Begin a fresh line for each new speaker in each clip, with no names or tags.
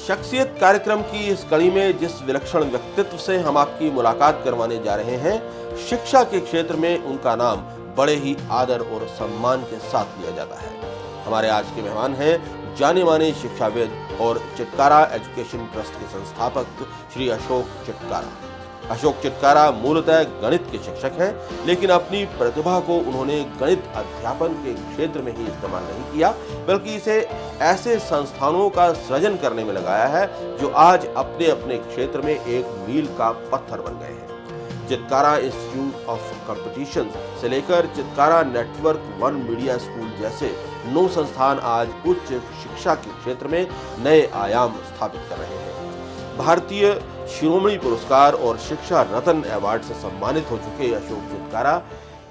शख्सियत कार्यक्रम की इस कड़ी में जिस विलक्षण व्यक्तित्व से हम आपकी मुलाकात करवाने जा रहे हैं, शिक्षा के क्षेत्र में उनका नाम बड़े ही आदर और सम्मान के साथ लिया जाता है। हमारे आज के मेहमान हैं जाने माने शिक्षाविद और चिटकारा एजुकेशन ट्रस्ट के संस्थापक श्री अशोक चिटकारा। अशोक चिटकारा मूलतः गणित के शिक्षक हैं, लेकिन अपनी प्रतिभा को उन्होंने गणित अध्यापन के क्षेत्र में ही इस्तेमाल नहीं किया, बल्कि इसे ऐसे संस्थानों का सृजन करने में लगाया है जो आज अपने अपने क्षेत्र में एक मील का पत्थर बन गए हैं। चिटकारा इंस्टीट्यूट ऑफ कॉम्पिटिशन से लेकर Chitkara network one media school जैसे 9 संस्थान आज उच्च शिक्षा के क्षेत्र में नए आयाम स्थापित कर रहे हैं। भारतीय शिरोमणि पुरस्कार और शिक्षा रत्न अवार्ड से सम्मानित हो चुके अशोक चिटकारा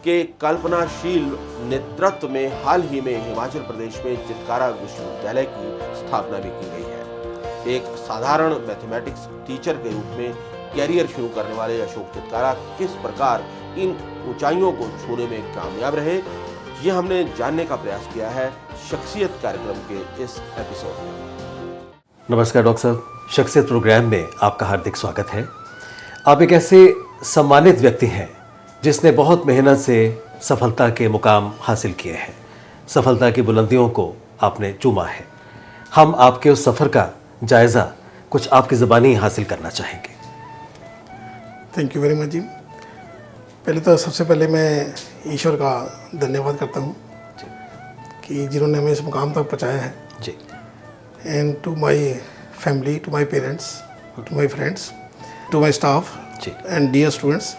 के कल्पनाशील नेतृत्व में हाल ही में हिमाचल प्रदेश में चिटकारा विश्वविद्यालय की स्थापना भी की गई है। एक साधारण मैथमेटिक्स टीचर के रूप में कैरियर शुरू करने वाले अशोक चिटकारा किस प्रकार इन ऊंचाइयों को छूने में कामयाब रहे, ये हमने जानने का प्रयास किया है शख्सियत कार्यक्रम के इस एपिसोड में।
नमस्कार डॉक्टर साहब, शख्सियत प्रोग्राम में आपका हार्दिक स्वागत है। आप एक ऐसे सम्मानित व्यक्ति हैं जिसने बहुत मेहनत से सफलता के मुकाम हासिल किए हैं, सफलता की बुलंदियों को आपने चूमा है। हम आपके उस सफ़र का जायज़ा कुछ आपकी ज़बानी हासिल करना चाहेंगे।
थैंक यू वेरी मच जी। पहले तो सबसे पहले मैं ईश्वर का धन्यवाद करता हूँ कि जिन्होंने हमें इस मुकाम तक पहुँचाया है
जी।
And to my family, to my parents, to my friends, to my staff and dear students,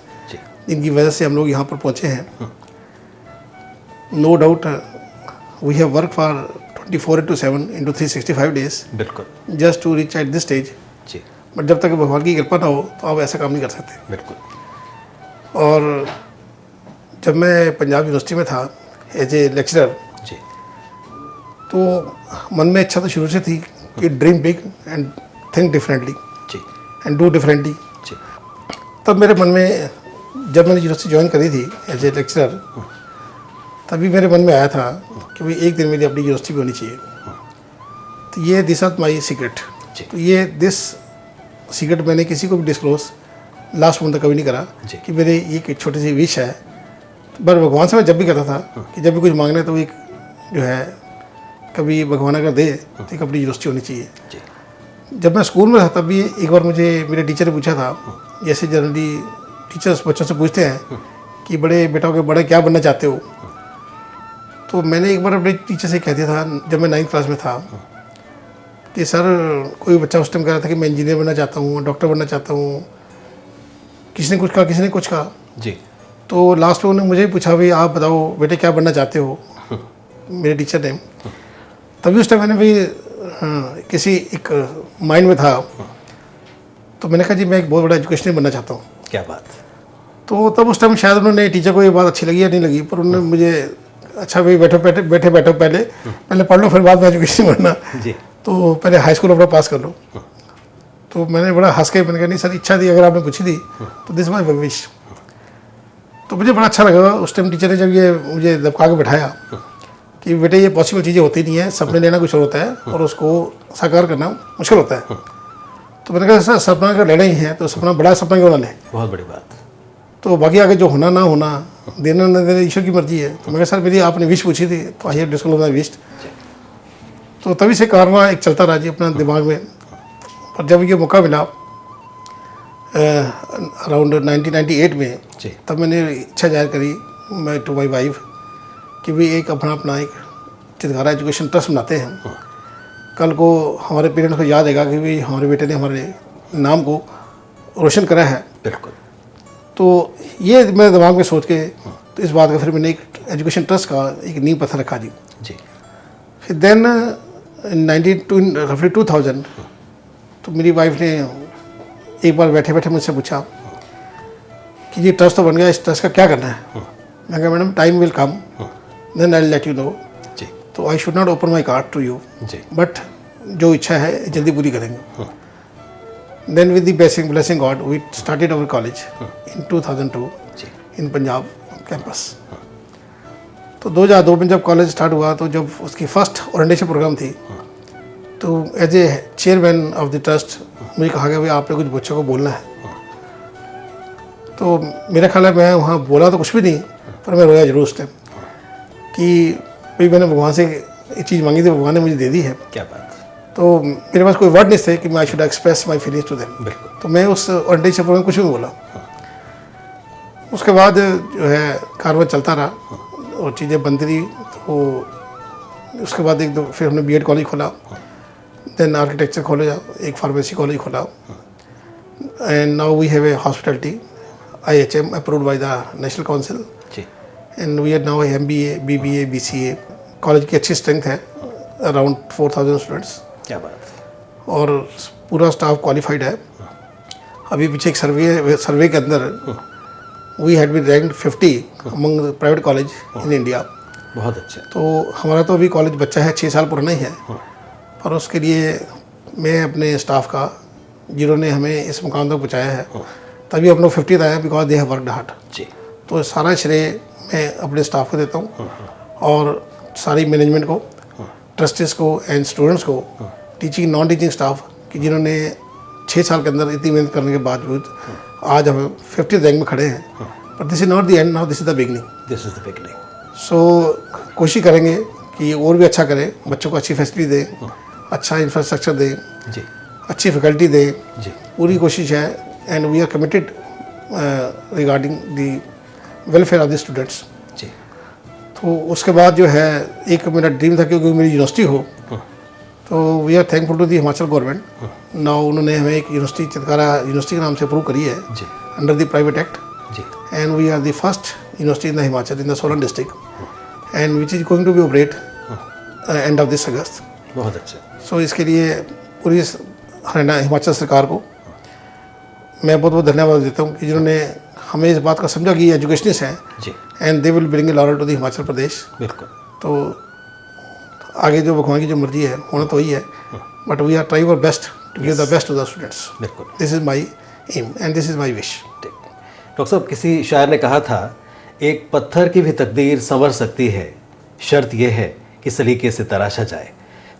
जिनकी वजह से हम लोग यहाँ पर पहुँचे हैं। No doubt we have work for 24/7 into 365 days
बिल्कुल
just to reach at this stage
जी।
बट जब तक भगवान की कृपा ना हो तो आप ऐसा काम नहीं कर सकते।
बिल्कुल।
और जब मैं पंजाब यूनिवर्सिटी में था एज ए लेक्चरर
जी,
तो मन में इच्छा तो शुरू से थी कि dream big and think differently
जी,
एंड डू डिफरेंटली
जी।
तब मेरे मन में, जब मैंने यूनिवर्सिटी ज्वाइन करी थी एज ए लेक्चरर, तभी मेरे मन में आया था कि भाई एक दिन मेरी अपनी यूनिवर्सिटी भी होनी चाहिए। तो ये दिस आर माई सीक्रेट। तो ये दिस सीक्रेट मैंने किसी को भी डिस्क्लोज लास्ट मोमेंट तक कभी नहीं करा कि मेरे ये एक छोटी सी विश है। पर भगवान से मैं जब भी कहता था कि जब भी कुछ मांगना है तो एक जो है, कभी भगवान अगर दे तो एक अपनी यूनिवर्सिटी होनी चाहिए। जब मैं स्कूल में था तब भी एक बार मुझे मेरे टीचर ने पूछा था, जैसे जनरली टीचर्स बच्चों से पूछते हैं कि बड़े बेटा हो के बड़े क्या बनना चाहते हो, तो मैंने एक बार अपने टीचर से कह दिया था जब मैं 9th क्लास में था कि सर, कोई बच्चा उस टाइम कह रहा था कि मैं इंजीनियर बनना चाहता हूँ, डॉक्टर बनना चाहता हूँ, किसी ने कुछ कहा, किसी ने कुछ कहा
जी।
तो लास्ट में उन्होंने मुझे पूछा भाई आप बताओ बेटे क्या बनना चाहते हो, मेरे टीचर ने। तभी उस टाइम मैंने भी किसी एक माइंड में था, तो मैंने कहा जी मैं एक बहुत बड़ा एजुकेशनर बनना चाहता हूँ।
क्या बात।
तो तब उस टाइम शायद उन्होंने, टीचर को ये बात अच्छी लगी या नहीं लगी, पर उन्होंने मुझे, अच्छा भाई बैठो पहले पढ़ लो फिर बाद में एजुकेशन बनना
जी।
तो पहले हाई स्कूल अपना पास कर लो। तो मैंने बड़ा हंस के मैंने कहा नहीं सर, इच्छा थी अगर आपने पूछी थी तो दिस माय विश। तो मुझे बड़ा अच्छा लगा उस टाइम टीचर ने जब ये मुझे दबका के बैठाया कि बेटे ये पॉसिबल चीज़ें होती नहीं है, सपने लेना कुछ और होता है और उसको साकार करना मुश्किल होता है। तो मैंने कहा सर, सपना अगर लेना ही है तो सपना, बड़ा सपना क्यों ना ले।
बहुत बड़ी बात।
तो बाकी आगे जो होना ना होना, देना ना देना ईश्वर की मर्जी है। तो मैं कहा सर मेरी आपने विश पूछी थी तो I have disclose my wish. तो तभी से कारवां एक चलता रहा जी अपना दिमाग में। पर जब ये मौका मिला अराउंड 1998 में, तब मैंने इच्छा जाहिर करी मैं टू माई वाइफ कि भाई एक अपना एक चिटकारा एजुकेशन ट्रस्ट बनाते हैं। कल को हमारे पेरेंट्स को याद आएगा कि भाई हमारे बेटे ने हमारे नाम को रोशन करा है। बिल्कुल। तो ये मेरे दिमाग में सोच के तो इस बात का फिर मैंने एक एजुकेशन ट्रस्ट का एक नींव पत्थर रखा जी। फिर देन रफली 2000 तो मेरी वाइफ ने एक बार बैठे बैठे मुझसे पूछा कि ये ट्रस्ट तो बन गया, इस ट्रस्ट का क्या करना है। मैं कहा madam time will come then I will let you know. तो I should not open my card to you, but जो इच्छा है जल्दी पूरी करेंगे। Then with the blessing God we started our college in 2002 in Punjab campus. तो 2002 में जब कॉलेज स्टार्ट हुआ तो जब उसकी फर्स्ट ओरिएंटेशन प्रोग्राम थी तो as a chairman of the trust मुझे कहा गया भाई आपने कुछ बच्चों को बोलना है। तो मेरा ख्याल है मैं वहाँ बोला तो कुछ भी नहीं, पर मैं रोया जरूर उस टाइम कि भाई मैंने भगवान से एक चीज़ मांगी थी, भगवान ने मुझे दे दी है।
क्या बात।
तो मेरे पास कोई वर्ड नहीं थे कि मैं I should express my feelings to them. तो मैं उस ओरिएंटेशन प्रोग्राम में कुछ भी बोला। उसके बाद जो है कारवां चलता रहा और चीज़ें बनती रही। तो उसके बाद एक दो फिर हमने बीएड कॉलेज खोला, देन आर्किटेक्चर खोला, एक फार्मेसी कॉलेज खोला, and now we have a hospitality IHM approved by the national council, and we are now MBA, BBA, BCA। College की अच्छी स्ट्रेंथ है, अराउंड 4000 स्टूडेंट्स।
क्या बात।
और पूरा स्टाफ क्वालिफाइड है। अभी पीछे एक सर्वे के अंदर we had been ranked 50 among private college in India.
बहुत अच्छा।
तो हमारा तो अभी कॉलेज बच्चा है, 6 साल पुराना ही है, पर उसके लिए मैं अपने स्टाफ का जिन्होंने हमें इस मुकाम तक पहुँचाया है, तभी अपना 50th आया because they have worked hard.
जी।
तो सारा श्रेय मैं अपने स्टाफ को देता हूँ और सारी मैनेजमेंट को, ट्रस्टीज को एंड स्टूडेंट्स को, टीचिंग नॉन टीचिंग स्टाफ कि जिन्होंने 6 साल के अंदर इतनी मेहनत करने के बावजूद आज हम 50th रैंक में खड़े हैं। But this is not the end, now this is the beginning.
This is the beginning.
So कोशिश करेंगे कि और भी अच्छा करें, बच्चों को अच्छी फैसिलिटी दें, अच्छा इंफ्रास्ट्रक्चर दें,
जी,
अच्छी फैकल्टी दें।
जी, पूरी
पूरी कोशिश है and we are committed regarding the welfare of the students.
जी।
तो उसके बाद जो है एक मेरा ड्रीम था क्योंकि मेरी यूनिवर्सिटी हो, तो we are thankful to the Himachal government. Now उन्होंने हमें एक यूनिवर्सिटी चितकारा यूनिवर्सिटी के नाम से अप्रूव करी है
जी,
अंडर द प्राइवेट एक्ट,
जी,
and we are the first university in the Himachal in the Solan district and which is going to be operate and of this August.
बहुत अच्छा।
सो इसके लिए पूरी हरियाणा हिमाचल सरकार को मैं बहुत बहुत धन्यवाद देता हूँ कि जिन्होंने हमें इस बात का समझा कि एजुकेशनिस्ट हैं
जी,
and they will bring a laurel to the Himachal Pradesh.
बिल्कुल।
तो आगे जो भगवान की जो मर्जी है होना तो ही है, but we are trying our best to give the best to the students.
बिल्कुल।
This is my aim and this is my wish.
Doctor साहब, किसी शायर ने कहा था, एक पत्थर की भी तकदीर संवर सकती है, शर्त यह है कि सलीके से तराशा जाए।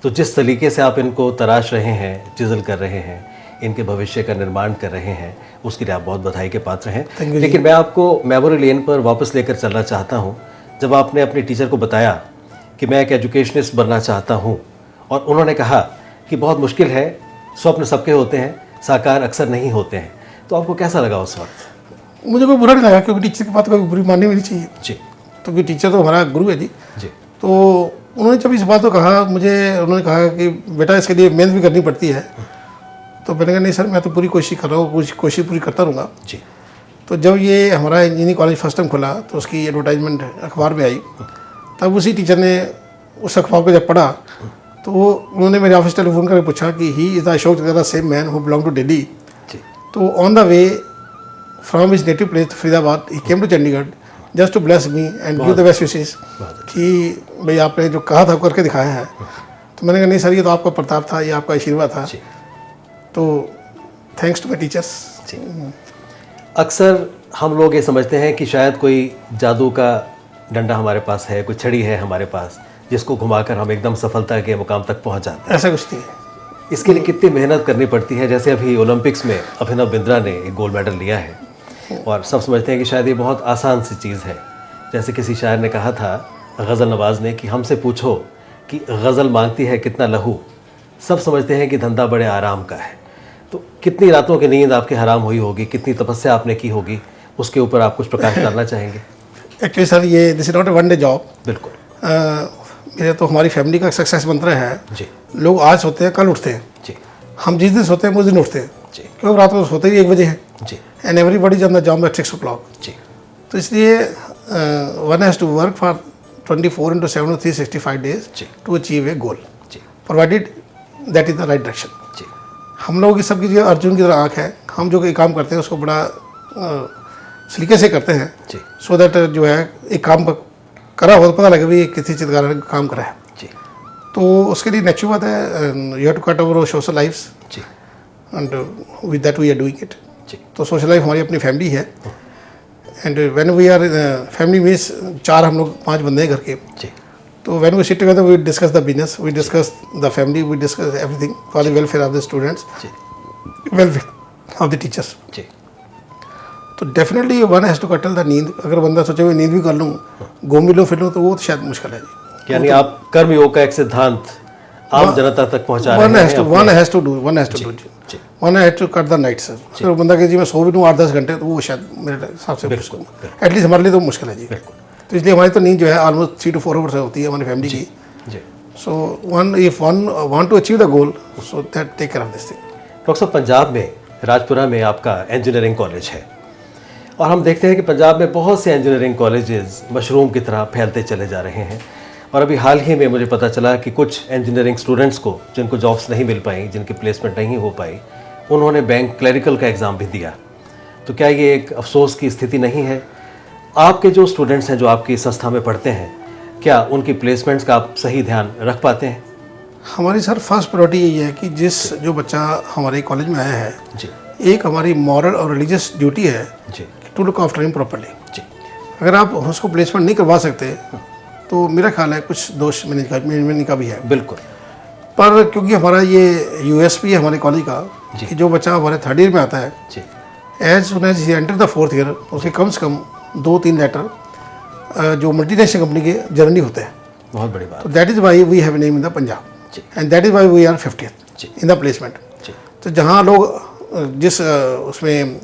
तो जिस तरीके से आप इनको तराश रहे हैं, चिज़ल कर रहे हैं, इनके भविष्य का निर्माण कर रहे हैं, उसके लिए आप बहुत बधाई के पात्र हैं। लेकिन मैं आपको मेमोरी लेन पर वापस लेकर चलना चाहता हूं, जब आपने अपने टीचर को बताया कि मैं एक एजुकेशनिस्ट बनना चाहता हूं, और उन्होंने कहा कि बहुत मुश्किल है, स्वप्न सबके होते हैं, साकार अक्सर नहीं होते हैं, तो आपको कैसा लगा उस वक्त?
मुझे कोई बुरा नहीं लगा क्योंकि टीचर की बात कोई बुरी माननी भी नहीं चाहिए
जी।
तो क्योंकि टीचर तो हमारा गुरु है जी।
जी।
तो उन्होंने जब इस बात को कहा मुझे, उन्होंने कहा कि बेटा इसके लिए मेहनत भी करनी पड़ती है। तो मैंने कहा नहीं सर, मैं तो पूरी कोशिश कर रहा हूँ, कोशिश पूरी करता रहूँगा।
जी।
तो जब ये हमारा इंजीनियरिंग कॉलेज फर्स्ट टाइम खुला तो उसकी एडवर्टाइजमेंट अखबार में आई, तब उसी टीचर ने उस अखबार को जब पढ़ा तो उन्होंने मेरे ऑफिस टेलीफोन करके पूछा कि he is the Ashok Chatra same man who belong to Delhi. तो on the way from his native place Faridabad he came to Chandigarh just to bless me and give the best wishes कि भाई आपने जो कहा था करके दिखाया है। तो मैंने कहा नहीं सर, ये तो आपका प्रताप था, ये आपका आशीर्वाद था। तो थैंक्स टू माई टीचर्स।
अक्सर हम लोग ये समझते हैं कि शायद कोई जादू का डंडा हमारे पास है, कोई छड़ी है हमारे पास, जिसको घुमाकर हम एकदम सफलता के मुकाम तक पहुंच जाते हैं।
ऐसा कुछ नहीं है।
इसके लिए कितनी मेहनत करनी पड़ती है? जैसे अभी ओलंपिक्स में अभिनव बिंद्रा ने एक गोल्ड मेडल लिया है और सब समझते हैं कि शायद ये बहुत आसान सी चीज़ है। जैसे किसी शायर ने कहा था, गज़ल नवाज ने, कि हमसे पूछो कि गज़ल मांगती है कितना लहू, सब समझते हैं कि धंधा बड़े आराम का है। तो कितनी रातों की नींद आपकी हराम हुई होगी, कितनी तपस्या आपने की होगी, उसके ऊपर आप कुछ प्रकाश डालना चाहेंगे?
एक्चुअली सर, ये this is not a one day job.
बिल्कुल।
मेरे तो हमारी फैमिली का सक्सेस मंत्र है
जी,
लोग आज सोते हैं कल उठते हैं
जी,
हम जिस दिन सोते हैं उस दिन उठते हैं
जी,
क्योंकि रात को सोते ही 1 बजे हैं
जी,
and everybody is on the job at 6 o'clock।
जी,
तो इसलिए one has to work for 24/7 365 days
जी,
टू अचीव ए गोल,
जी,
provided that is the right direction.
जी,
हम लोगों की सबकी जो अर्जुन की तरह आँख है, हम जो कोई काम करते हैं उसको बड़ा सलीके से करते हैं
जी,
सो दैट जो है एक काम करा हो तो पता लगे भी ये किसी चित्रकार ने काम करा है।
जी,
तो उसके लिए नेचुरल बात है, you have to cut over social lifes
जी,
and with that we are doing it.
जी,
तो सोशल लाइफ हमारी अपनी फैमिली है and when we are family means 4 हम लोग 5 बंदे हैं घर के।
जी,
तो when we sit together, we discuss the business, we discuss the family, we discuss everything for the welfare of the students, welfare of the teachers.
जी
तो definitely one has to कटल the नींद. अगर बंदा सोचे हुए नींद भी कर लूँ, घूम भी लूँ फिर लूँ, तो वो तो शायद मुश्किल है जी.
यानी आप कर्मयोग का एक सिद्धांत आम जनता तक पहुंचा रहे
वन
हैं.
हैज़ टू
जी.
One has to cut the night sir. अगर बंदा के जी मैं सो भी लूँ 8-10 घंटे, तो वो शायद मेरे हिसाब से मुश्किल, एटलीस्ट हमारे लिए तो मुश्किल है जी. तो इसलिए हमारी तो नींद जो है ऑलमोस्ट 3 to 4 आवर्स होती है हमारी फैमिली की.
जी
so one if one want to achieve the goal, so that take care of this thing.
Doctor साहब, पंजाब में राजपुरा में आपका इंजीनियरिंग कॉलेज है और हम देखते हैं कि पंजाब में बहुत से इंजीनियरिंग कॉलेजेस मशरूम की तरह फैलते चले जा रहे हैं. और अभी हाल ही में मुझे पता चला कि कुछ इंजीनियरिंग स्टूडेंट्स को जिनको जॉब्स नहीं मिल पाई, जिनकी प्लेसमेंट नहीं हो पाई, उन्होंने बैंक क्लरिकल का एग्ज़ाम भी दिया. तो क्या ये एक अफसोस की स्थिति नहीं है? आपके जो स्टूडेंट्स हैं जो आपकी संस्था में पढ़ते हैं, क्या उनकी प्लेसमेंट्स का आप सही ध्यान रख पाते हैं?
हमारी सर फर्स्ट प्रायोरिटी यही है कि जो बच्चा हमारे कॉलेज में आया है,
जी
एक हमारी मॉरल और रिलीजियस ड्यूटी है
जी
to look after him properly.
जी
अगर आप उसको प्लेसमेंट नहीं करवा सकते, तो मेरा ख्याल है कुछ दोष मैनेजमेंट का भी है.
बिल्कुल.
पर क्योंकि हमारा ये यूएसपी है हमारे कॉलेज का कि जो बच्चा हमारे 3rd ईयर में आता है,
जी
as soon as he enter the 4th year, उसके कम से कम 2-3 लेटर जो मल्टीनेशनल कंपनी के जर्नी होते हैं.
बहुत बड़ी बात.
तो that is why we have name in the Punjab,
जी
and that is why we are 50th
जी
इन द प्लेसमेंट.
जी
तो जहाँ लोग जिस उसमें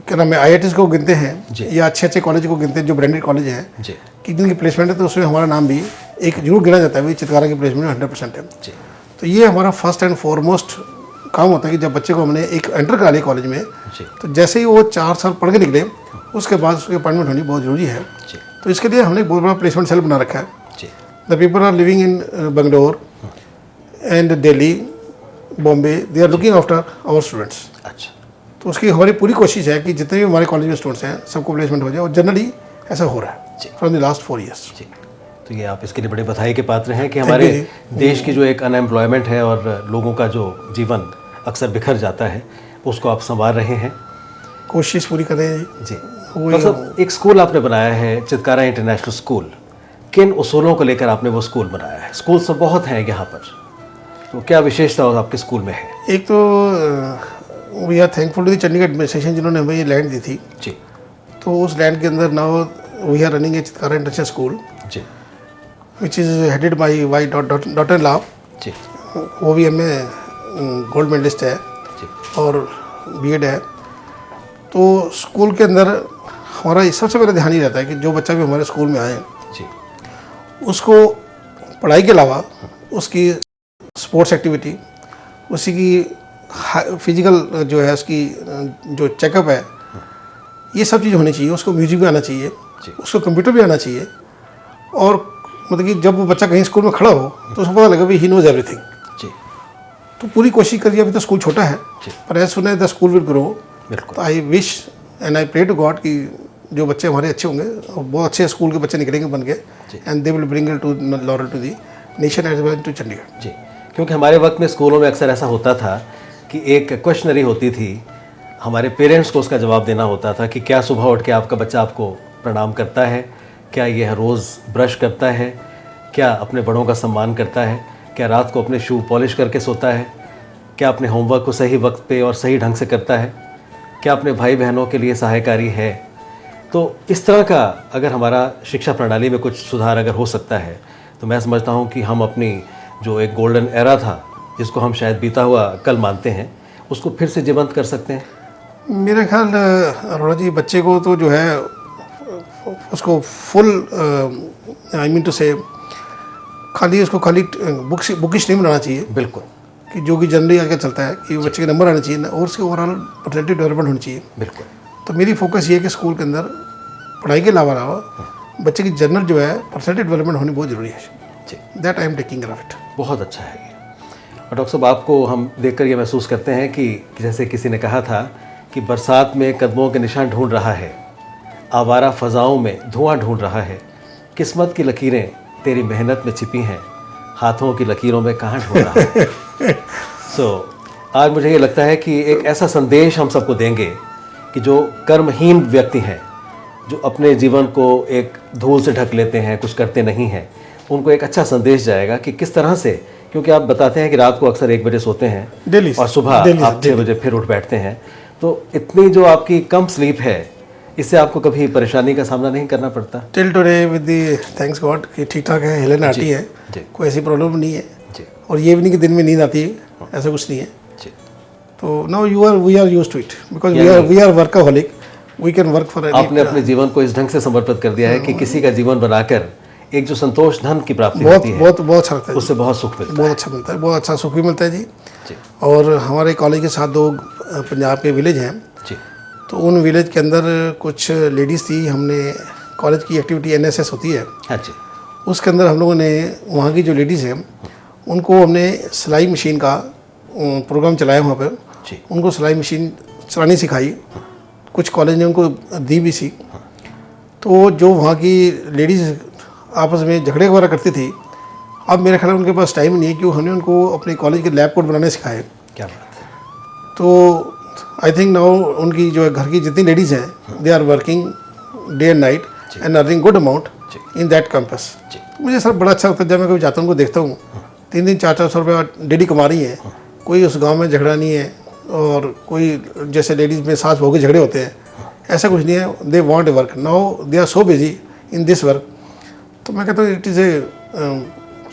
क्या नाम है IITs को गिनते
जी.
हैं या अच्छे कॉलेज को गिनते हैं जो ब्रांडेड कॉलेज हैं
जी
कि जिनकी प्लेसमेंट है, तो उसमें हमारा नाम भी एक जरूर गिना जाता है. वही चितकारा की प्लेसमेंट 100% है.
जी
तो ये हमारा फर्स्ट एंड फॉरमोस्ट काम होता है कि जब बच्चे को हमने एक एंटर करा लिया कॉलेज में,
जी
तो जैसे ही वो 4 साल पढ़ के निकले, उसके बाद उसकी अपॉइंटमेंट होनी बहुत ज़रूरी है.
जी
तो इसके लिए हमने एक बहुत बड़ा प्लेसमेंट सेल बना रखा है.
जी
the people are living in Bangalore and Delhi, Bombay, they are looking after our students.
अच्छा.
तो उसकी हमारी पूरी कोशिश है कि जितने भी हमारे कॉलेज में स्टूडेंट्स हैं, सबको प्लेसमेंट हो जाए, और जनरली ऐसा हो रहा है
जी.
From the last 4 years.
जी. तो ये आप इसके लिए बड़े बधाई के पात्र हैं कि हमारे देश की जो एक अनएम्प्लॉयमेंट है और लोगों का जो जीवन अक्सर बिखर जाता है, उसको आप संवार रहे हैं.
कोशिश पूरी करें
जी. डॉक्टर साहब, एक स्कूल आपने बनाया है, चितकारा इंटरनेशनल स्कूल. किन उसूलों को लेकर आपने वो स्कूल बनाया है? स्कूल तो बहुत हैं यहाँ पर, तो क्या विशेषता आपके स्कूल में है?
एक तो we are thankful to the Chandigarh administration जिन्होंने हमें ये लैंड दी थी.
जी.
तो उस लैंड के अंदर now we are running a Chitkara international school
जी
which is headed by why daughter law.
जी
वो भी हमें गोल्ड मेडलिस्ट है
जी
और B.Ed है. तो स्कूल के अंदर हमारा सबसे पहले ध्यान ही रहता है कि जो बच्चा भी हमारे स्कूल में आए,
जी
उसको पढ़ाई के अलावा उसकी स्पोर्ट्स एक्टिविटी, उसी की फिजिकल जो है उसकी जो चेकअप है, ये सब चीज़ होनी चाहिए. उसको म्यूजिक भी आना चाहिए, उसको कंप्यूटर भी आना चाहिए, और मतलब कि जब वो बच्चा कहीं स्कूल में खड़ा हो तो उसको पता लगे भी ही नोज एवरीथिंग.
जी.
तो पूरी कोशिश करिए. अभी तो स्कूल छोटा है, पर as soon as the school will grow,
बिल्कुल.
तो I wish and I pray to God कि जो बच्चे हमारे अच्छे होंगे, और बहुत अच्छे स्कूल के बच्चे निकलेंगे बन के, and they will bring to laurel to the nation as well to Chandigarh.
जी. क्योंकि हमारे वक्त में स्कूलों में अक्सर ऐसा होता था कि एक क्वेश्चनरी होती थी, हमारे पेरेंट्स को उसका जवाब देना होता था कि क्या सुबह उठ के आपका बच्चा आपको प्रणाम करता है, क्या यह रोज़ ब्रश करता है, क्या अपने बड़ों का सम्मान करता है, क्या रात को अपने शू पॉलिश करके सोता है, क्या अपने होमवर्क को सही वक्त पे और सही ढंग से करता है, क्या अपने भाई बहनों के लिए सहायकारी है. तो इस तरह का अगर हमारा शिक्षा प्रणाली में कुछ सुधार अगर हो सकता है, तो मैं समझता हूँ कि हम अपनी जो एक गोल्डन एरा था, जिसको हम शायद बीता हुआ कल मानते हैं, उसको फिर से जीवंत कर सकते हैं.
मेरे ख्याल अरोड़ा जी, बच्चे को तो जो है उसको फुल आई मीन टू से खाली बुकिश नहीं बनाना चाहिए.
बिल्कुल.
कि जो कि जनरली आगे चलता है कि बच्चे के नंबर आने चाहिए और उसके ओवरऑल पर्सनैलिटी डेवलपमेंट होनी चाहिए.
बिल्कुल.
तो मेरी फोकस ये है कि स्कूल के अंदर पढ़ाई के अलावा बच्चे की जनरल जो है पर्सनैलिटी डेवलपमेंट होनी बहुत ज़रूरी है.
जी.
That I am taking care of it.
बहुत अच्छा है ये. और डॉक्टर साहब, आपको हम देखकर ये महसूस करते हैं कि जैसे किसी ने कहा था कि बरसात में कदमों के निशान ढूंढ रहा है, आवारा फ़ज़ाओं में धुआं ढूंढ रहा है, किस्मत की लकीरें तेरी मेहनत में छिपी हैं, हाथों की लकीरों में कहाँ ढूंढ रहा है. आज मुझे ये लगता है कि एक ऐसा संदेश हम सबको देंगे कि जो कर्महीन व्यक्ति हैं, जो अपने जीवन को एक धूल से ढक लेते हैं, कुछ करते नहीं हैं, उनको एक अच्छा संदेश जाएगा कि किस तरह से, क्योंकि आप बताते हैं कि रात को अक्सर 1 बजे सोते हैं
डेली
और सुबह आप 6 बजे फिर उठ बैठते हैं, तो इतनी जो आपकी कम स्लीप है, इससे आपको कभी परेशानी का सामना नहीं करना पड़ता?
Till today with the thanks God कि ठीक ठाक है, हेलन आती है, कोई ऐसी प्रॉब्लम नहीं है। और ये भी नहीं कि दिन में नींद आती है, ऐसा कुछ नहीं है। तो now we are used to it because we are workaholic, we can work for.
आपने अपने जीवन को इस ढंग से समर्पित कर दिया है कि किसी का जीवन बनाकर एक जो संतोष धन की प्राप्ति होती है,
बहुत अच्छा लगता है,
उससे बहुत सुख मिलता है।
बहुत अच्छा मिलता है, बहुत अच्छा सुख भी मिलता है जी। और हमारे कॉलेज के साथ 2 पंजाब के विलेज हैं
जी।
तो उन विलेज के अंदर कुछ लेडीज़ थी। हमने कॉलेज की एक्टिविटी NSS होती है,
हाँ जी,
उसके अंदर हम लोगों ने वहाँ की जो लेडीज़ हैं उनको हमने सिलाई मशीन का प्रोग्राम चलाया वहाँ पर। उनको सिलाई मशीन चलानी सिखाई, कुछ कॉलेज ने उनको दी भी सी। तो जो वहाँ की लेडीज़ आपस में झगड़े वगैरह करती थी, अब मेरे ख्याल में उनके पास टाइम नहीं है, क्यों हमने उनको अपने कॉलेज के लैब कोट बनाने सिखाए।
क्या बात है।
तो आई थिंक नाउ उनकी जो है घर की जितनी लेडीज़ हैं they are working day and night and earning good amount in that campus. मुझे सर बड़ा अच्छा लगता है जब मैं कभी जाता हूँ, उनको देखता हूँ 3-3, 400 रुपये डेली कमा रही हैं। कोई उस गांव में झगड़ा नहीं है, और कोई जैसे लेडीज़ में सास बहू के झगड़े होते हैं, ऐसा कुछ नहीं है। They want a work, now they are so busy in this work. तो मैं कहता हूँ इट इज़ ए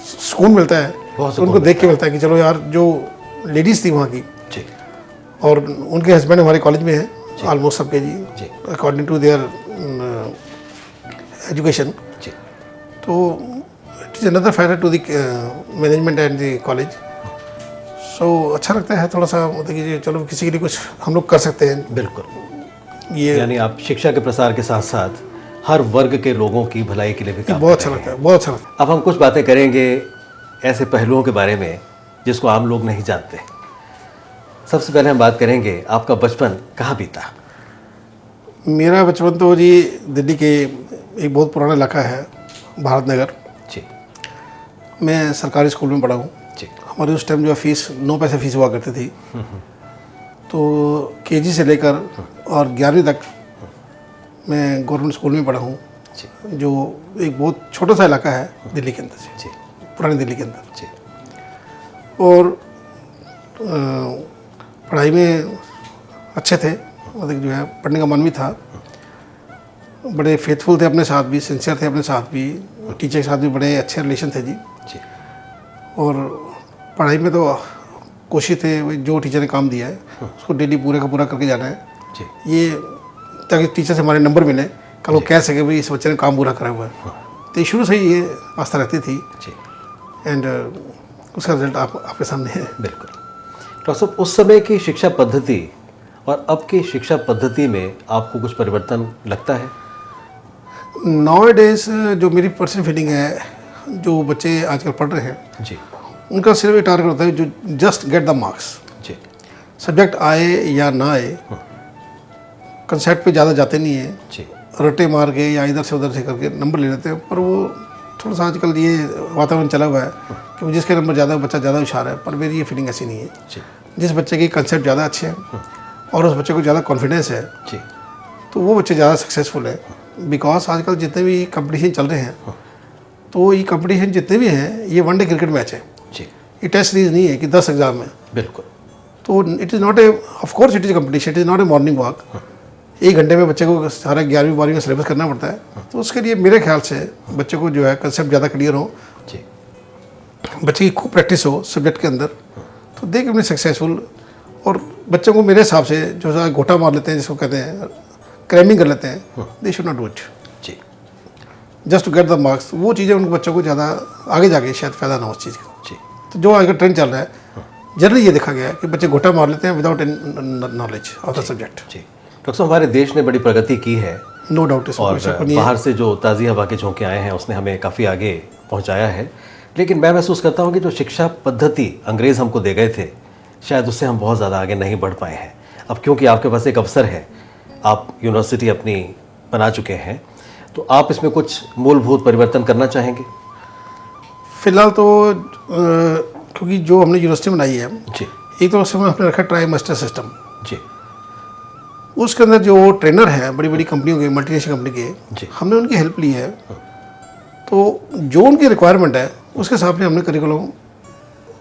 सुकून मिलता है, उनको देख के मिलता है कि चलो यार, जो लेडीज़ थी वहाँ की और उनके हस्बैंड हमारे कॉलेज में हैं ऑलमोस्ट सबके जी, अकॉर्डिंग टू देयर एजुकेशन। तो it is another factor to the management and the college. So अच्छा लगता है थोड़ा सा, मतलब कि चलो किसी के लिए कुछ हम लोग कर सकते हैं।
बिल्कुल, ये यानी आप शिक्षा के प्रसार के साथ साथ हर वर्ग के लोगों की भलाई के लिए भी काम
बहुत अच्छा लगता है, बहुत अच्छा लगता है।
अब हम कुछ बातें करेंगे ऐसे पहलुओं के बारे में जिसको आम लोग नहीं जानते। सबसे पहले हम बात करेंगे आपका बचपन कहाँ बीता?
मेरा बचपन तो जी दिल्ली के एक बहुत पुराना इलाका है, भारत नगर
जी।
मैं सरकारी स्कूल में पढ़ा हूँ
जी।
हमारी उस टाइम जो फीस 9 पैसे फीस हुआ करती थी। तो KG से लेकर और 11वीं तक मैं गवर्नमेंट स्कूल में पढ़ा हूँ, जो एक बहुत छोटा सा इलाका है दिल्ली के अंदर से, पुरानी दिल्ली के अंदर। और पढ़ाई में अच्छे थे, मतलब जो है पढ़ने का मन भी था, बड़े फेथफुल थे अपने साथ भी, सिंसियर थे अपने साथ भी, टीचर के साथ भी बड़े अच्छे रिलेशन थे जी। और पढ़ाई में तो कोशिश थे, जो टीचर ने काम दिया है उसको डेली पूरे का पूरा करके जाना है, ये ताकि टीचर से हमारे नंबर मिले, कल वो कह सके भाई इस बच्चे ने काम पूरा करा हुआ है। तो शुरू से ही ये आस्था रहती थी एंड उसका रिजल्ट आपके सामने है।
बिल्कुल। डॉक्टर साहब, उस समय की शिक्षा पद्धति और अब की शिक्षा पद्धति में आपको कुछ परिवर्तन लगता है?
नाउ डेज जो मेरी पर्सनल फीलिंग है, जो बच्चे आजकल पढ़ रहे हैं
जी,
उनका सिर्फ एक टारगेट होता है जो जस्ट गेट द मार्क्स।
जी।
सब्जेक्ट आए या ना आए, कंसेप्ट पे ज़्यादा जाते नहीं हैं
जी।
रट्टे मार के या इधर से उधर से करके नंबर ले लेते हैं। पर वो थोड़ा सा आजकल ये वातावरण चला हुआ है कि जिसके नंबर ज़्यादा बच्चा ज़्यादा होशियार है, पर मेरी ये फीलिंग ऐसी नहीं है। जिस बच्चे के कंसेप्ट ज़्यादा अच्छे हैं और उस बच्चे को ज़्यादा कॉन्फिडेंस है
जी,
तो वो बच्चे ज़्यादा सक्सेसफुल है। बिकॉज आजकल जितने भी कंपटीशन चल रहे हैं, तो ये कंपटीशन जितने भी हैं ये वनडे क्रिकेट मैच है
जी।
ये टेस्ट सीरीज नहीं है कि 10 एग्जाम है।
बिल्कुल।
तो it is not A, of course it is competition, it is not A morning walk. 1 घंटे में बच्चे को सारा 11वीं 12वीं का सिलेबस करना पड़ता है। तो उसके लिए मेरे ख्याल से बच्चे को जो है कंसेप्ट ज़्यादा क्लियर हो
जी,
बच्चे की खूब प्रैक्टिस हो सब्जेक्ट के अंदर, तो दे कैन बी सक्सेसफुल। और बच्चों को मेरे हिसाब से जो सा घोटा मार लेते हैं, जिसको कहते हैं क्रैमिंग कर लेते हैं, they should not do it
जी,
just to get the marks. वो चीज़ें उनके बच्चों को ज़्यादा आगे जाके शायद फ़ायदा ना हो उस चीज़ का।
जी।
तो जो आज का ट्रेंड चल रहा है, जनरली ये देखा गया है कि बच्चे घोटा मार लेते हैं without knowledge of the subject.
जी। डॉक्टर साहब, हमारे देश ने बड़ी प्रगति की है,
नो डाउट।
और बाहर से जो ताज़ी हवा के झोंके आए हैं उसने हमें काफ़ी आगे पहुंचाया है। लेकिन मैं महसूस करता हूं कि जो शिक्षा पद्धति अंग्रेज़ हमको दे गए थे, शायद उससे हम बहुत ज़्यादा आगे नहीं बढ़ पाए हैं। अब क्योंकि आपके पास एक अवसर है, आप यूनिवर्सिटी अपनी बना चुके हैं, तो आप इसमें कुछ मूलभूत परिवर्तन करना चाहेंगे?
फिलहाल तो क्योंकि जो हमने यूनिवर्सिटी बनाई है
जी
एक तो उसमें हमने रखा ट्राई मास्टर सिस्टम।
जी।
उसके अंदर जो ट्रेनर हैं बड़ी बड़ी कंपनियों के, मल्टीनेशनल कंपनी के,
जी।
हमने उनकी हेल्प ली है। तो तो जो उनकी रिक्वायरमेंट है उसके हिसाब से हमने करिकुलम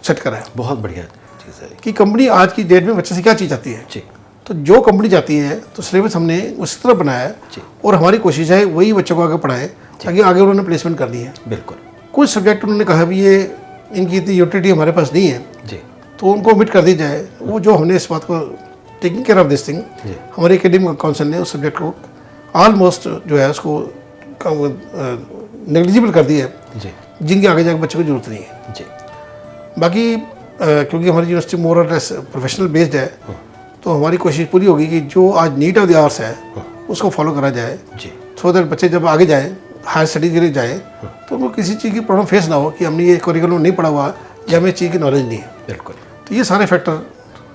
सेट करा है।
बहुत बढ़िया चीज़ है
कि कंपनी आज की डेट में बच्चे से क्या चीज़ चाहती है,
जी।
तो जो कंपनी चाहती है तो सिलेबस हमने उसी तरह बनाया है और हमारी कोशिश है वही बच्चों को आगे पढ़ाएं ताकि आगे उन्होंने प्लेसमेंट करनी है।
बिल्कुल।
कुछ सब्जेक्ट उन्होंने कहा भी ये इनकी इतनी यूटिलिटी हमारे पास नहीं है
जी,
तो उनको ओमिट कर दी जाए। वो जो हमने इस बात को taking care of this thing, हमारे एकेडमिक काउंसिल ने उस सब्जेक्ट को ऑलमोस्ट जो है उसको नेग्लिजिबल कर दिया है
जी,
जिनके आगे जाकर बच्चों को जरूरत नहीं है।
जी,
बाकी क्योंकि हमारी यूनिवर्सिटी मोर और लेस प्रोफेशनल बेस्ड है तो हमारी कोशिश पूरी होगी कि जो आज नीड ऑफ द आवर्स है उसको फॉलो करा जाए,
जी,
सो दैट बच्चे जब आगे जाएं हायर स्टडीज के लिए जाएं तो उनको किसी चीज़ की प्रॉब्लम फेस ना हो कि हमने ये करिकुलम नहीं पढ़ा हुआ या हमें चीज़ की नॉलेज नहीं है।
बिल्कुल।
तो ये सारे फैक्टर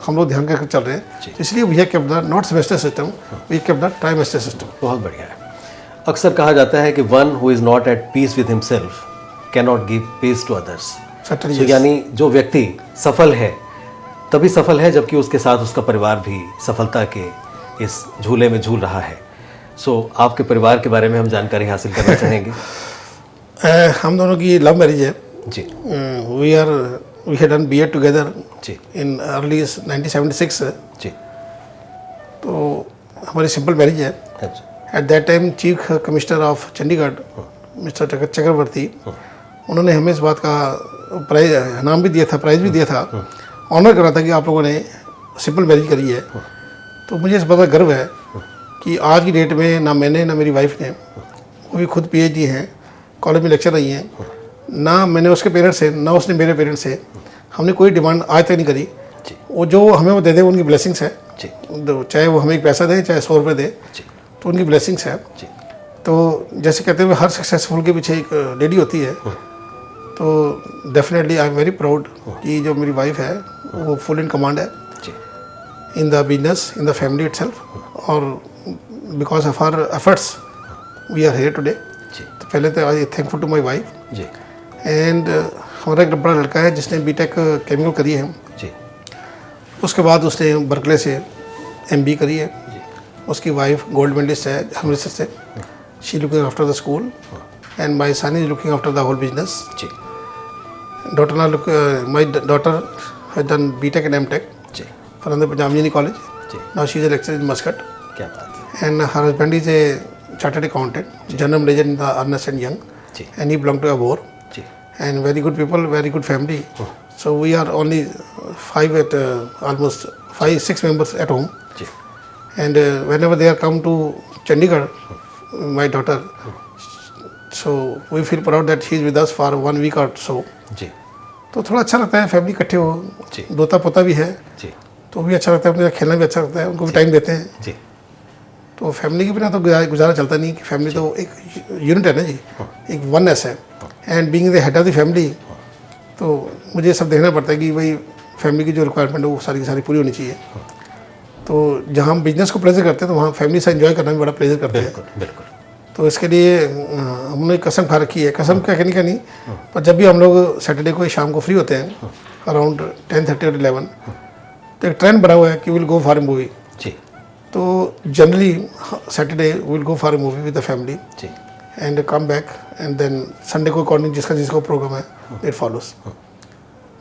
हम लोग ध्यान करके चल रहे हैं, तो इसलिए we have kept the not semester system, we kept the trimester system.
बहुत बढ़िया है। अक्सर कहा जाता है कि one who is not at peace with himself can not give peace to others.
Certainly, yes.
यानी जो व्यक्ति सफल है तभी सफल है जबकि उसके साथ उसका परिवार भी सफलता के इस झूले में झूल रहा है। आपके परिवार के बारे में हम जानकारी हासिल करना चाहेंगे।
हम दोनों की लव मैरिज है
जी,
we had done BEd together
जी,
इन अर्ली 1976।
जी,
तो हमारी सिंपल मैरिज है।
अच्छा,
at that time chief commissioner of Chandigarh mister Chakravarti, उन्होंने हमें इस बात का प्राइज नाम भी दिया था, प्राइज़ भी दिया था, ऑनर करा था कि आप लोगों ने सिंपल मैरिज करी है। तो मुझे इस बात का गर्व है कि आज की डेट में ना मैंने ना मेरी वाइफ ने, वो भी खुद पीएचडी हैं, कॉलेज में लेक्चर रही हैं, ना मैंने उसके पेरेंट्स से ना उसने मेरे पेरेंट्स से, हमने कोई डिमांड आज तक नहीं करी। वो जो हमें वो दे दे उनकी ब्लेसिंग्स है, चाहे वो हमें एक पैसा दे चाहे 100 रुपये दे, तो उनकी ब्लेसिंग्स है। तो जैसे कहते हैं हर सक्सेसफुल के पीछे एक लेडी होती है, तो definitely I am very proud कि जो मेरी वाइफ है वो फुल इन कमांड है in the business, in the family itself, और because of her efforts we are here today. तो पहले तो I thankful to my wife
जी,
एंड हमारा एक बड़ा लड़का है जिसने बीटेक केमिकल करी है
जी,
उसके बाद उसने बर्कले से एमबी करी है। उसकी वाइफ गोल्ड मेडलिस्ट है अमृतसर से, she looking after the school and my son is looking after the whole business.
जी,
my daughter has done BTech and MTech
जी,
from the Punjab Uni College.
जी,
Now she is a lecturer in Muscat,
क्या बात है।
and her husband is a chartered accountant, general manager in the Ernst & Young,
ji,
and he belongs to Abor,
ji,
and very good people, very good family. So we are only almost 5-6 members at home,
ji,
and whenever they are come to Chandigarh, my daughter, so we feel proud that she is with us for 1 week or so.
जी,
तो थोड़ा अच्छा लगता है, family इकट्ठे हो,
जी,
दोता पोता भी है
जी,
तो भी अच्छा लगता है, उनके साथ खेलना भी अच्छा लगता है, उनको भी टाइम देते हैं।
जी,
तो फैमिली के बिना तो गुजारा चलता नहीं, कि फैमिली तो एक यूनिट है ना जी, एक वननेस है, and being the head of the family, तो मुझे सब देखना पड़ता है कि भाई फैमिली की जो रिक्वायरमेंट है वो सारी की सारी पूरी होनी चाहिए। तो जहाँ हम बिजनेस को प्लेजर करते हैं तो वहाँ फैमिली से एंजॉय करना भी बड़ा प्लेजर करते हैं।
बिल्कुल, बिल्कुल।
तो इसके लिए हमने कसम खा रखी है, कसम क्या कहने का नहीं, पर जब भी हम लोग सैटरडे को शाम को फ्री होते हैं अराउंड 10:30 और 11, तो एक ट्रेंड बना हुआ है कि will go for a movie.
जी,
तो generally Saturday will go for a movie with the family
जी,
and come back, and then Sunday को अकॉर्डिंग जिसका प्रोग्राम है इट फॉलोज।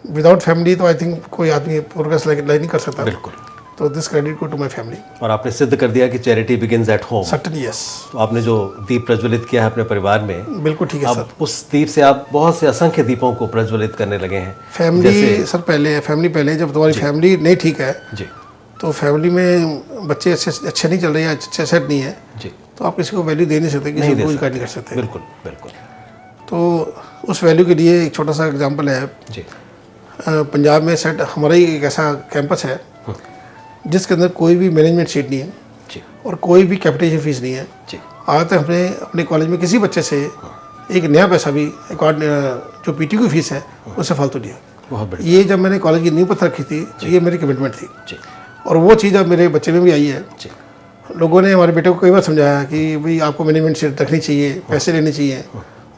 विदाउट फैमिली तो आई थिंक कोई आदमी प्रोग्रेस लाइक नहीं कर सकता।
बिल्कुल।
तो this credit go to my family.
और आपने सिद्ध कर दिया कि charity begins at home.
Certainly yes.
तो आपने जो दीप प्रज्वलित किया है अपने परिवार में,
बिल्कुल ठीक है सर।
अब उस दीप से आप बहुत से असंख्य दीपों को प्रज्वलित करने लगे हैं।
फैमिली सर पहले, फैमिली पहले, जब तुम्हारी फैमिली नहीं ठीक है
जी,
तो फैमिली में बच्चे अच्छे नहीं चल रहे हैं, अच्छे सेट नहीं है
जी,
तो आप किसी को वैल्यू दे नहीं सकते, किसी को कोई गाइड नहीं कर सकते।
बिल्कुल, बिल्कुल।
तो उस वैल्यू के लिए एक छोटा सा एग्जांपल है
जी,
पंजाब में सेट हमारा ही एक ऐसा कैंपस है जिसके अंदर कोई भी मैनेजमेंट सीट नहीं है
जी,
और कोई भी कैपिटेशन फीस नहीं है
जी,
आज तक हमने अपने कॉलेज में किसी बच्चे से एक नया पैसा भी जो पीटी की फीस है उससे फालतू दिया।
बहुत बढ़िया।
ये जब मैंने कॉलेज की नींव पत्थर रखी थी तो ये मेरी कमिटमेंट थी
जी,
और वो चीज़ अब मेरे बच्चे में भी आई है
जी,
लोगों ने हमारे बेटे को कई बार समझाया कि भाई आपको मैनेजमेंट सीट रखनी चाहिए, पैसे लेने चाहिए।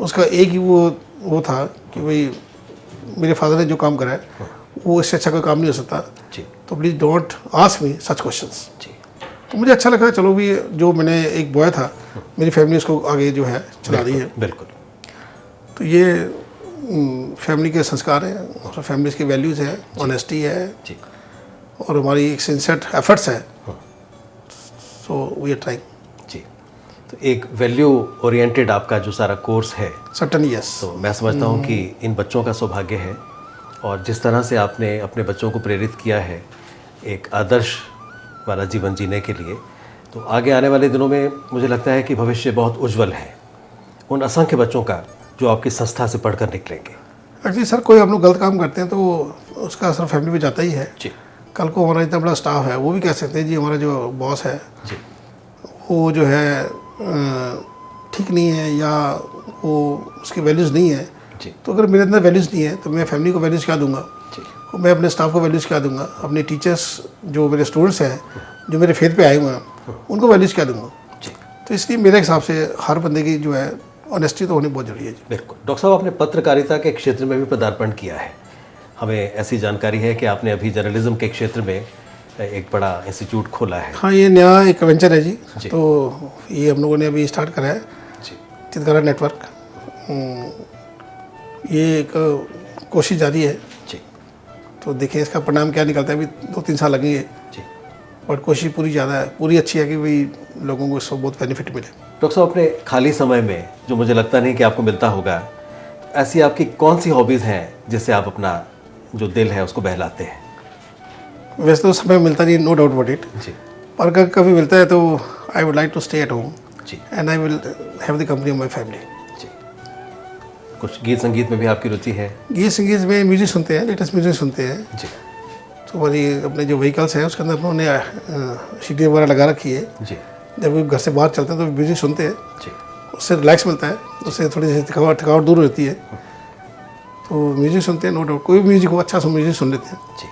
उसका एक ही वो था कि भाई मेरे फादर ने जो काम करा है वो इससे अच्छा कोई काम नहीं हो सकता,
जी,
तो please don't ask me such questions.
जी,
तो मुझे अच्छा लगा, चलो भी जो मैंने एक बॉय था मेरी फैमिली उसको आगे जो है चला रही है।
बिल्कुल।
तो ये फैमिली के संस्कार हैं और फैमिली की वैल्यूज़ है, ऑनेस्टी है
जी
और हमारी एक सिंसियर एफर्ट्स है। So we are trying.
जी। तो एक वैल्यू ओरिएंटेड आपका जो सारा कोर्स है,
सर्टनली यस।
तो मैं समझता हूँ कि इन बच्चों का सौभाग्य है और जिस तरह से आपने अपने बच्चों को प्रेरित किया है एक आदर्श वाला जीवन जीने के लिए, तो आगे आने वाले दिनों में मुझे लगता है कि भविष्य बहुत उज्जवल है उन असंख्य बच्चों का जो आपकी संस्था से पढ़कर निकलेंगे।
एक्चुअली सर, कोई हम लोग गलत काम करते हैं तो उसका असर फैमिली पे जाता ही है।
जी
कल को हमारा इतना बड़ा स्टाफ है, वो भी कह सकते हैं जी हमारा जो बॉस है
जी
वो जो है ठीक नहीं है या वो उसकी वैल्यूज़ नहीं है।
जी
तो अगर मेरे अंदर वैल्यूज़ नहीं है तो मैं फैमिली को वैल्यूज़ क्या दूंगा,
जी
और मैं अपने स्टाफ को वैल्यूज़ क्या दूंगा, अपने टीचर्स जो मेरे स्टूडेंट्स हैं जो मेरे फेथ पे आए हुए हैं उनको वैल्यूज़ क्या दूंगा।
जी
तो इसलिए मेरे हिसाब से हर बंदे की जो है ऑनेस्टी तो होनी बहुत ज़रूरी है जी।
बिल्कुल। डॉक्टर साहब, आपने पत्रकारिता के क्षेत्र में भी पदार्पण किया है। हमें ऐसी जानकारी है कि आपने अभी जर्नलिज्म के क्षेत्र में एक बड़ा इंस्टीट्यूट खोला है।
हाँ, ये नया एक वेंचर है जी।
जी।
तो ये हम लोगों ने अभी स्टार्ट करा है,
जी
चितकारा नेटवर्क। ये एक कोशिश जारी है,
जी
तो देखिए इसका परिणाम क्या निकलता है। अभी 2-3 साल लगेंगे,
जी।
बट कोशिश पूरी ज़्यादा है, पूरी अच्छी है कि भाई लोगों को इससे बहुत बेनिफिट मिले।
डॉक्टर साहब, अपने खाली समय में जो मुझे लगता नहीं कि आपको मिलता होगा, ऐसी आपकी कौन सी हॉबीज़ हैं जिससे आप अपना जो दिल है उसको बहलाते हैं?
वैसे तो समय मिलता नहीं, नो डाउट अबाउट इट,
जी
पर अगर कभी मिलता है तो I would like to stay at home
जी
and I will have the company of my family.
जी। कुछ गीत संगीत में भी आपकी रुचि है?
गीत संगीत में म्यूज़िक सुनते हैं, लेटेस्ट म्यूज़िक सुनते हैं।
जी
तो हमारी अपने जो व्हीकल्स हैं उसके अंदर उन्होंने सीडी वगैरह लगा रखी है।
जी
जब वो घर से बाहर चलते हैं तो म्यूज़िक सुनते हैं,
जी
उससे रिलैक्स मिलता है, उससे थोड़ी सी थकावट दूर रहती है। तो म्यूज़िक सुनते हैं, नो डाउट, कोई भी म्यूज़िक हो, अच्छा सा म्यूज़िक सुन लेते हैं।
जी।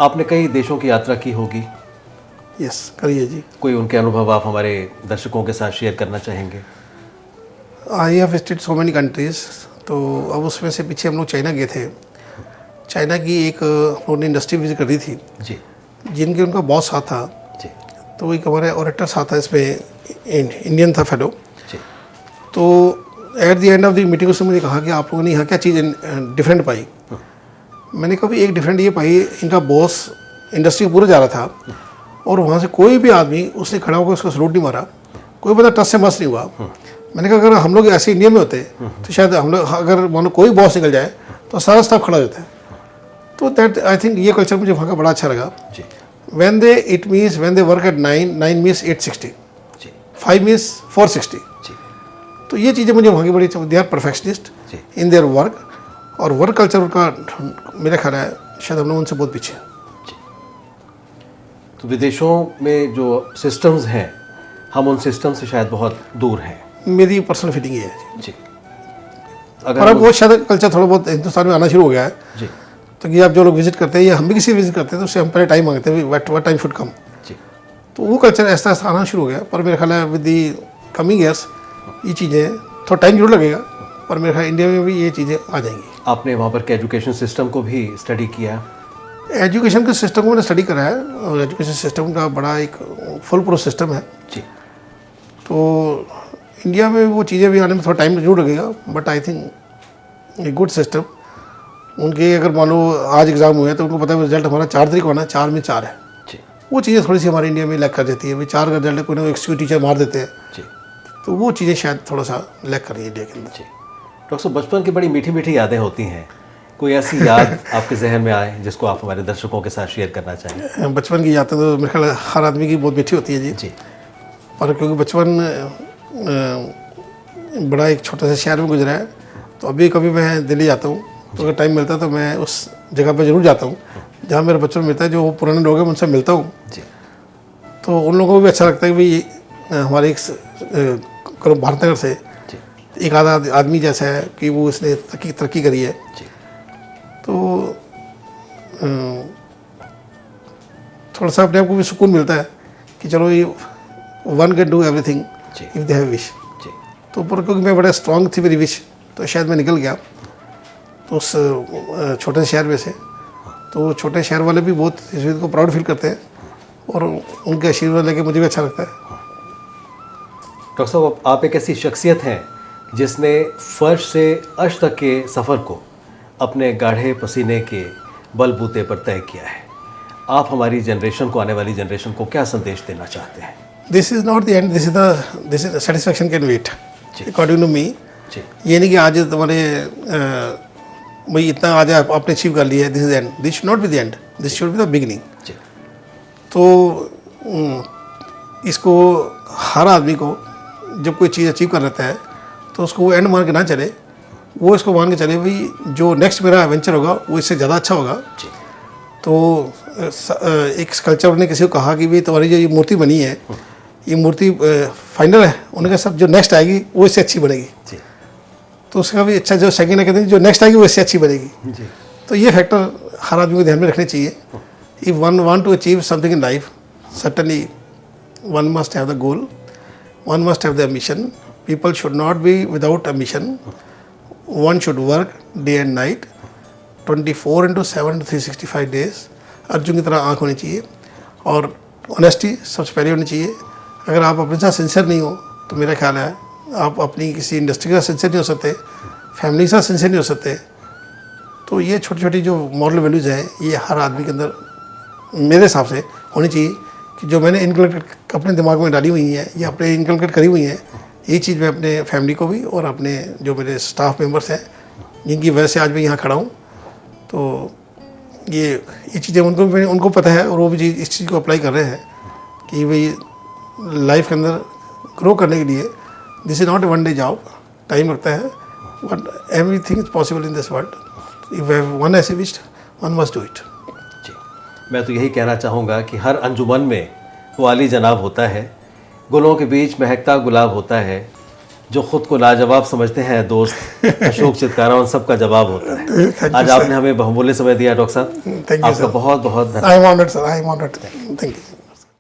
आपने कई देशों की यात्रा की होगी,
यस, करिए जी।
कोई उनके अनुभव आप हमारे दर्शकों के साथ शेयर करना चाहेंगे?
I have visited so many countries. तो अब उसमें से पीछे हम लोग चाइना गए थे। चाइना की एक उन्होंने इंडस्ट्री विजिट करी थी
जी
जिनके उनका बॉस साथ था।
जी
तो एक हमारे ऑडिटर साथ था, इसमें इंडियन था फेलो।
जी
तो at the end of the meeting उसने मुझे कहा कि आप लोगों ने यहाँ क्या चीज़ डिफरेंट पाई। मैंने कहा भी एक डिफरेंट ये पाई, इनका बॉस इंडस्ट्री पूरा जा रहा था और वहाँ से कोई भी आदमी उसने खड़ा होकर उसको सलूट नहीं मारा, कोई बंदा टच से मस नहीं हुआ। मैंने कहा अगर हम लोग ऐसे इंडिया में होते तो शायद हम लोग, अगर मानो कोई बॉस निकल जाए तो सारा स्टाफ खड़ा हो जाता है। तो दैट आई थिंक ये कल्चर मुझे वहाँ का बड़ा अच्छा लगा।
जी
when they work at 9 means 860,
ji
5 means 460।
जी
तो ये चीज़ें मुझे वहाँ की बड़ी अच्छी, दे आर परफेक्शनिस्ट
जी।
इन देयर वर्क, और वर्क कल्चर उनका मेरा ख्याल है शायद हम लोग उनसे बहुत पीछे हैं।
जी। तो विदेशों में जो सिस्टम्स हैं, हम उन सिस्टम से शायद बहुत दूर हैं।
मेरी पर्सनल फीलिंग ये है
जी।
और अब वो शायद कल्चर थोड़ा बहुत हिंदुस्तान में आना शुरू हो गया है।
जी
तो कि आप जो लोग विजिट करते हैं या हम भी किसी विजिट करते हैं तो उससे हम पहले टाइम मांगते हैं, व्हाट टाइम शुड कम।
जी
तो वो कल्चर ऐसा ऐसा आना शुरू हो गया। पर मेरा ख्याल है विद दी कमिंग ईयर्स ये चीज़ें थोड़ा टाइम जरूर लगेगा, पर मेरे ख्याल इंडिया में भी ये चीज़ें आ जाएंगी।
आपने वहाँ पर के एजुकेशन सिस्टम को भी स्टडी किया?
एजुकेशन के सिस्टम को मैंने स्टडी करा है और एजुकेशन सिस्टम का बड़ा एक फुल प्रूफ सिस्टम है।
जी।
तो इंडिया में वो चीज़ें भी आने में थोड़ा टाइम जरूर लगेगा, but I think a good system. उनके अगर मान लो आज एग्ज़ाम हुए हैं तो उनको पता है रिजल्ट हमारा 4 तारीख को आना है, 4 में 4 है।
जी
वो चीज़ें थोड़ी सी हमारे इंडिया में लैक कर जाती है। भाई 4 का रिजल्ट कोई ना एक्सक्यूज टीचर मार देते हैं,
जी
तो वो चीज़ें शायद थोड़ा सा लैक कर रही है इंडिया के अंदर।
जी। डॉक्टर साहब, बचपन की बड़ी मीठी मीठी यादें होती हैं, कोई ऐसी याद आपके जहन में आए जिसको आप हमारे दर्शकों के साथ शेयर करना चाहें?
बचपन की यादें तो मेरे ख्याल हर आदमी की बहुत मीठी होती है जी।
जी
पर क्योंकि बचपन बड़ा एक छोटे से शहर में गुजरा है, तो अभी कभी मैं दिल्ली जाता हूँ तो अगर टाइम मिलता है तो मैं उस जगह पर जरूर जाता हूँ जहाँ मेरा बचपन मिलता है। जो पुराने लोग हैं उनसे मिलता हूँ,
जी
तो उन लोगों को भी अच्छा लगता है कि भाई हमारे एक भारतनगर से
जी
एक आधा आदमी जैसा है कि वो इसने तरक्की करी है।
जी।
तो थोड़ा सा अपने आप को भी सुकून मिलता है कि चलो ये वन कैन डू एवरीथिंग
जी।
If they have wish.
जी
तो पर क्योंकि मैं बड़ा स्ट्रांग थी मेरी विश, तो शायद मैं निकल गया तो उस छोटे से शहर में से। तो छोटे शहर वाले भी बहुत इस चीज़ को प्राउड फील करते हैं और उनके आशीर्वाद लेके मुझे भी अच्छा लगता है।
डॉक्टर साहब, आप एक ऐसी शख्सियत हैं जिसने फर्श से अर्श तक के सफ़र को अपने गाढ़े पसीने के बलबूते पर तय किया है। आप हमारी जनरेशन को, आने वाली जनरेशन को क्या संदेश देना चाहते हैं?
This is not the end, this is satisfaction can wait according to me.
जी
ये नहीं कि आज तुम्हारे भाई इतना आज आपने अचीव कर लिया है, this is end, this should not be the end, this should be the beginning.
जी
तो इसको हर आदमी को जब कोई चीज़ अचीव कर लेता है तो उसको वो एंड मान के ना चले, वो इसको मान के चले भाई जो नेक्स्ट मेरा एडवेंचर होगा वो इससे ज़्यादा अच्छा होगा।
जी
तो एक स्कल्पचर ने किसी को कहा कि भाई तुम्हारी जो ये मूर्ति बनी है ये मूर्ति फाइनल है, उन्होंने कहा सब जो नेक्स्ट आएगी वो इससे अच्छी बनेगी।
जी
तो उसका भी अच्छा जो सेकंड है कहते हैं जो नेक्स्ट आएगी वो इससे अच्छी बनेगी।
जी
तो ये फैक्टर हर आदमी को ध्यान में रखने चाहिए। If one want to achieve something in life, certainly one must have the goal, one must have the mission. People should not be without a mission. One should work day and night, 24/7 365 days. Arjun की तरह आँख होनी चाहिए और honesty सबसे पहले होनी चाहिए। अगर आप अपने साथ सिंसियर नहीं हो तो मेरा ख्याल है आप अपनी किसी इंडस्ट्री के साथ सिंसियर नहीं हो सकते, फैमिली के साथ सिंसियर नहीं हो सकते। तो ये छोटी छोटी जो मॉरल वैल्यूज़ हैं ये हर आदमी के अंदर मेरे हिसाब से होनी चाहिए कि जो मैंने इनकलकेट अपने दिमाग में डाली हुई है या अपने इनकलकेट करी हुई है, ये चीज़ मैं अपने फैमिली को भी और अपने जो मेरे स्टाफ मेंबर्स हैं जिनकी वजह से आज मैं यहाँ खड़ा हूँ, तो ये चीज़ें उनको पता है और वो भी इस चीज़ को अप्लाई कर रहे हैं कि भाई लाइफ के अंदर ग्रो करने के लिए this is not a one day job, time लगता है, but everything is possible in this world. If one has wished one must do it.
जी, मैं तो यही कहना चाहूँगा कि हर अंजुमन में वाली जनाब होता है, गुलों के बीच महकता गुलाब होता है, जो खुद को लाजवाब समझते हैं दोस्त अशोक चितकारा उन सब का जवाब होता है। आज आपने हमें बहुमूल्य समय दिया डॉक्टर साहब,
थैंक यू
आपका बहुत बहुत धन्यवाद।
I am honoured sir, I am honoured, thank you.